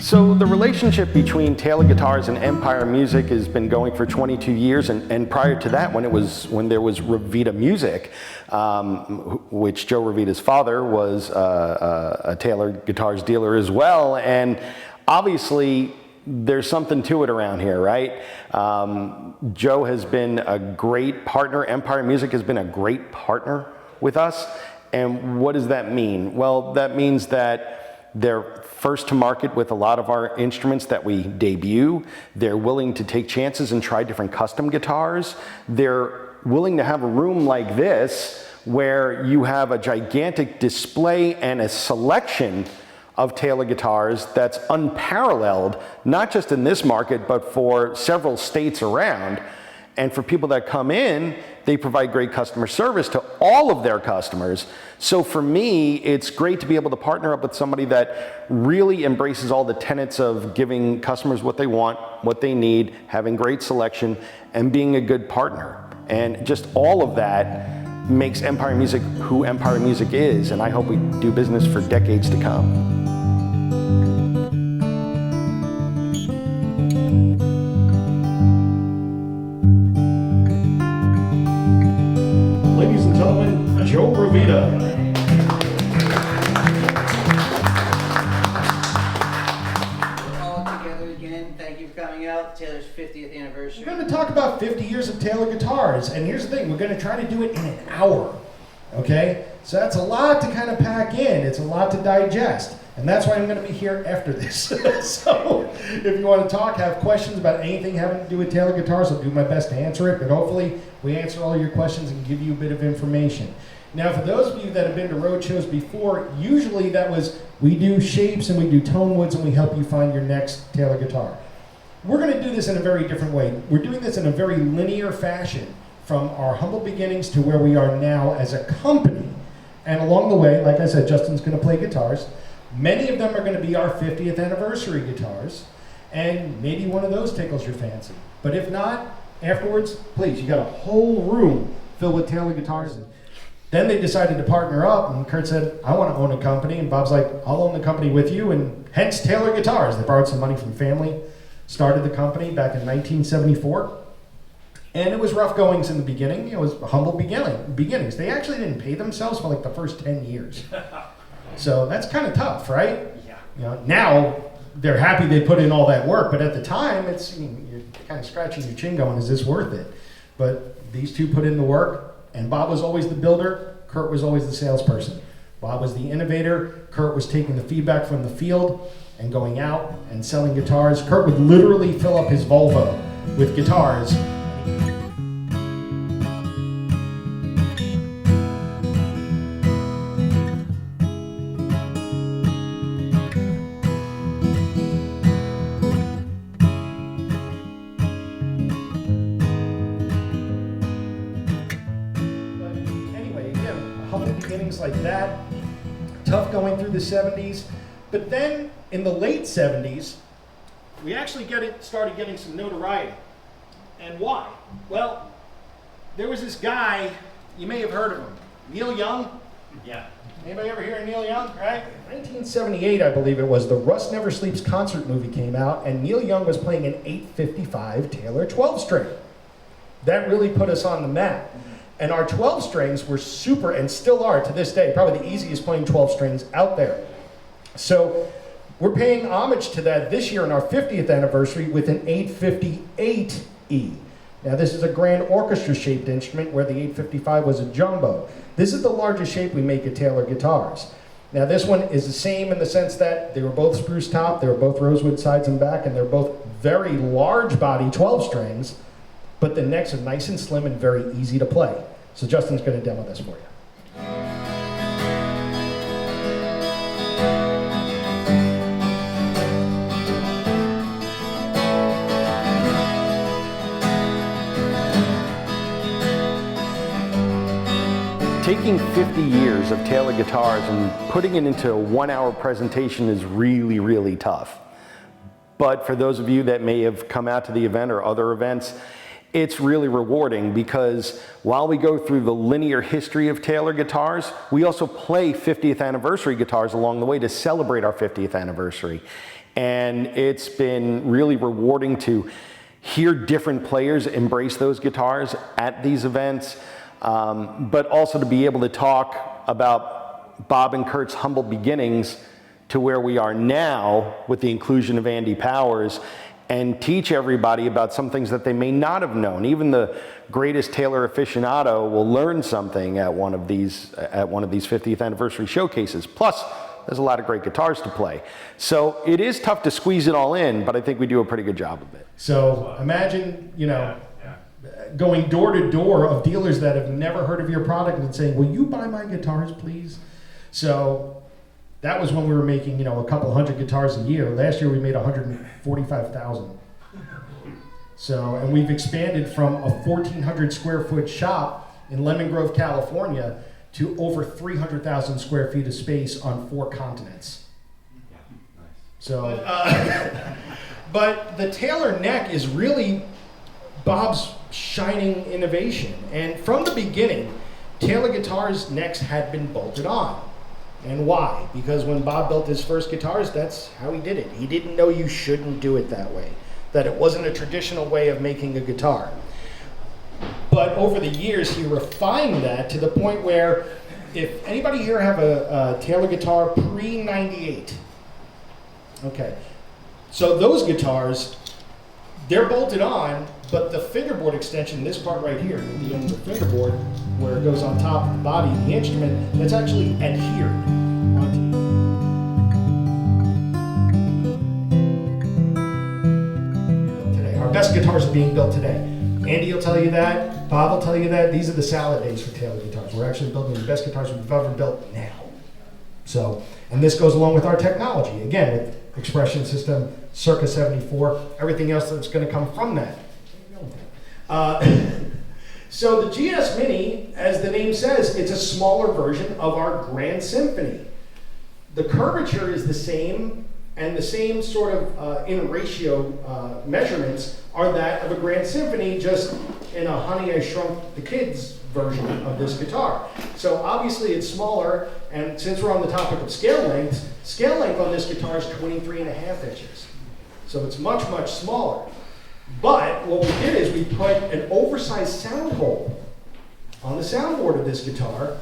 So the relationship between Taylor Guitars and Empire Music has been going for 22 years, and prior to that, when there was Revita Music, which Joe Revita's father was a Taylor Guitars dealer as well, and obviously there's something to it around here, right? Joe has been a great partner. Empire Music has been a great partner with us, and what does that mean? Well, that means that they're first to market with a lot of our instruments that we debut. They're willing to take chances and try different custom guitars. They're willing to have a room like this where you have a gigantic display and a selection of Taylor guitars that's unparalleled, not just in this market, but for several states around. And for people that come in, they provide great customer service to all of their customers. So for me, it's great to be able to partner up with somebody that really embraces all the tenets of giving customers what they want, what they need, having great selection, and being a good partner. And just all of that makes Empire Music who Empire Music is, and I hope we do business for decades to come. Ladies and gentlemen, Joe Revita. We're all together again. Thank you for coming out. Taylor's 50th anniversary. We're going to talk about 50 years of Taylor Guitars, and here's the thing, we're going to try to do it in an hour, okay? So that's a lot to kind of pack in. It's a lot to digest, and that's why I'm going to be here after this. So if you want to talk, have questions about anything having to do with Taylor Guitars, I'll do my best to answer it, but hopefully we answer all your questions and give you a bit of information. Now, for those of you that have been to road shows before, usually that was, we do shapes and we do tone woods and we help you find your next Taylor guitar. We're going to do this in a very different way. We're doing this in a very linear fashion from our humble beginnings to where we are now as a company. And along the way, like I said, Justin's going to play guitars. Many of them are going to be our 50th anniversary guitars, and maybe one of those tickles your fancy. But if not, afterwards, please, you got a whole room filled with Taylor guitars. Then they decided to partner up, and Kurt said, I want to own a company, and Bob's like, I'll own the company with you, and hence Taylor Guitars. They borrowed some money from family, started the company back in 1974, and it was rough goings in the beginning. It was humble beginnings. They actually didn't pay themselves for like the first 10 years. So that's kind of tough, right? Yeah. You know, now they're happy they put in all that work, but at the time, it's, you're kind of scratching your chin going, is this worth it? But these two put in the work, and Bob was always the builder, Kurt was always the salesperson. Bob was the innovator, Kurt was taking the feedback from the field and going out and selling guitars. Kurt would literally fill up his Volvo with guitars. Beginnings like that, tough going through the 70s, but then in the late 70s, we actually started getting some notoriety. And why? Well, there was this guy, you may have heard of him, Neil Young. Yeah. Anybody ever hear of Neil Young? Right? 1978, I believe it was, the Rust Never Sleeps concert movie came out, and Neil Young was playing an 855 Taylor 12-string. That really put us on the map. And our 12 strings were super, and still are to this day, probably the easiest playing 12 strings out there. So we're paying homage to that this year on our 50th anniversary with an 858E. Now this is a grand orchestra shaped instrument where the 855 was a jumbo. This is the largest shape we make at Taylor Guitars. Now this one is the same in the sense that they were both spruce top, they were both rosewood sides and back, and they're both very large body 12 strings, but the necks are nice and slim and very easy to play. So Justin's going to demo this for you. Taking 50 years of Taylor Guitars and putting it into a 1-hour presentation is really, really tough. But for those of you that may have come out to the event or other events, it's really rewarding because while we go through the linear history of Taylor guitars, we also play 50th anniversary guitars along the way to celebrate our 50th anniversary. And it's been really rewarding to hear different players embrace those guitars at these events, but also to be able to talk about Bob and Kurt's humble beginnings to where we are now with the inclusion of Andy Powers, and teach everybody about some things that they may not have known. Even the greatest Taylor aficionado will learn something at one of these 50th anniversary showcases. Plus, there's a lot of great guitars to play. So it is tough to squeeze it all in, but I think we do a pretty good job of it. So imagine, going door to door of dealers that have never heard of your product and saying, will you buy my guitars, please? So that was when we were making, a couple hundred guitars a year. Last year we made 145,000. So, and we've expanded from a 1,400 square foot shop in Lemon Grove, California, to over 300,000 square feet of space on 4 continents. So, but the Taylor neck is really Bob's shining innovation. And from the beginning, Taylor guitars' necks had been bolted on. And why? Because when Bob built his first guitars, that's how he did it. He didn't know you shouldn't do it that way, that it wasn't a traditional way of making a guitar. But over the years, he refined that to the point where, if anybody here have a Taylor guitar pre-98, okay, so those guitars, they're bolted on, but the fingerboard extension, this part right here, the end of the fingerboard, where it goes on top of the body of the instrument, that's actually adhered onto. Today, our best guitars are being built today. Andy will tell you that, Bob will tell you that. These are the salad days for Taylor guitars. We're actually building the best guitars we've ever built now. So, and this goes along with our technology. Again, with Expression System, Circa 74, everything else that's going to come from that. So the GS Mini, as the name says, it's a smaller version of our Grand Symphony. The curvature is the same, and the same sort of in ratio measurements are that of a Grand Symphony, just in a Honey, I Shrunk the Kids version of this guitar. So obviously it's smaller, and since we're on the topic of scale length on this guitar is 23.5 inches. So it's much, much smaller. But what we did is we put an oversized sound hole on the soundboard of this guitar,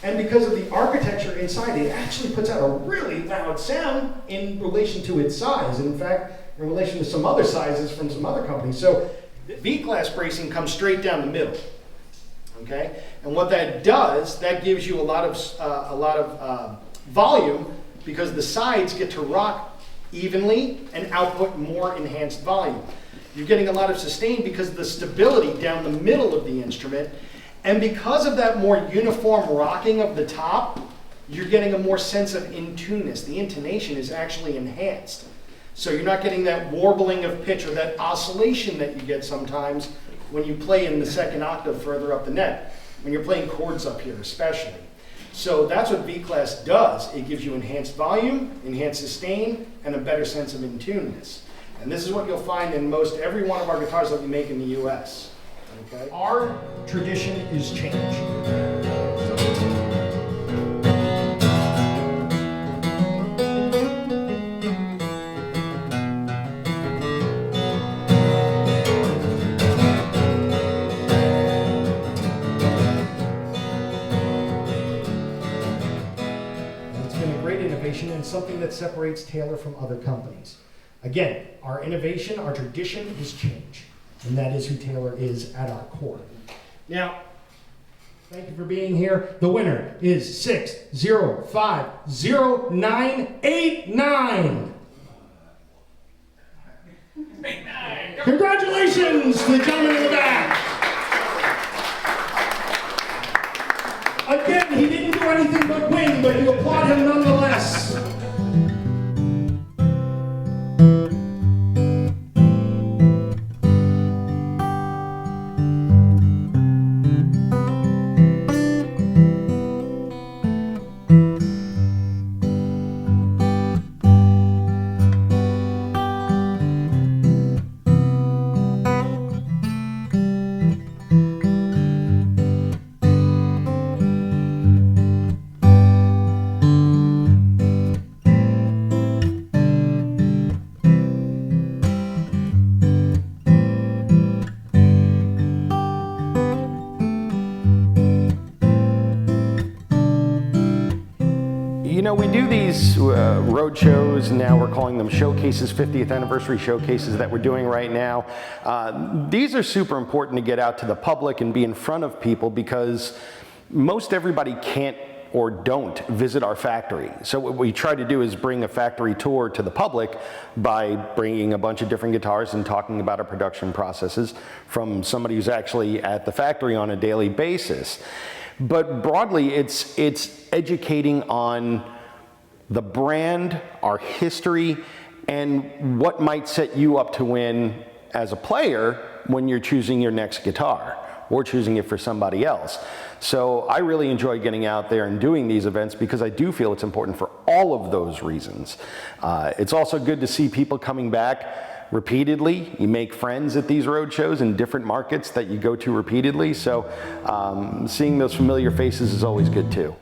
and because of the architecture inside, it actually puts out a really loud sound in relation to its size, and in fact, in relation to some other sizes from some other companies. So V-class bracing comes straight down the middle, okay? And what that does, that gives you a lot of volume, because the sides get to rock evenly and output more enhanced volume. You're getting a lot of sustain because of the stability down the middle of the instrument. And because of that more uniform rocking of the top, you're getting a more sense of in-tuneness. The intonation is actually enhanced. So you're not getting that warbling of pitch or that oscillation that you get sometimes when you play in the second octave further up the neck, when you're playing chords up here especially. So that's what V-Class does. It gives you enhanced volume, enhanced sustain, and a better sense of in-tuneness. And this is what you'll find in most every one of our guitars that we make in the US. Okay? Our tradition is change. It's been a great innovation and something that separates Taylor from other companies. Again, our innovation, our tradition is change, and that is who Taylor is at our core. Now, thank you for being here. The winner is 6050989. Congratulations to the gentleman in the back. Again, he didn't do anything but win, but you applaud him nonetheless. know, we do these road shows, now we're calling them showcases, 50th anniversary showcases that we're doing right now. These are super important to get out to the public and be in front of people because most everybody can't or don't visit our factory. So what we try to do is bring a factory tour to the public by bringing a bunch of different guitars and talking about our production processes from somebody who's actually at the factory on a daily basis. But broadly, it's educating on the brand, our history, and what might set you up to win as a player when you're choosing your next guitar or choosing it for somebody else. So I really enjoy getting out there and doing these events because I do feel it's important for all of those reasons. It's also good to see people coming back repeatedly. You make friends at these road shows in different markets that you go to repeatedly. So seeing those familiar faces is always good too.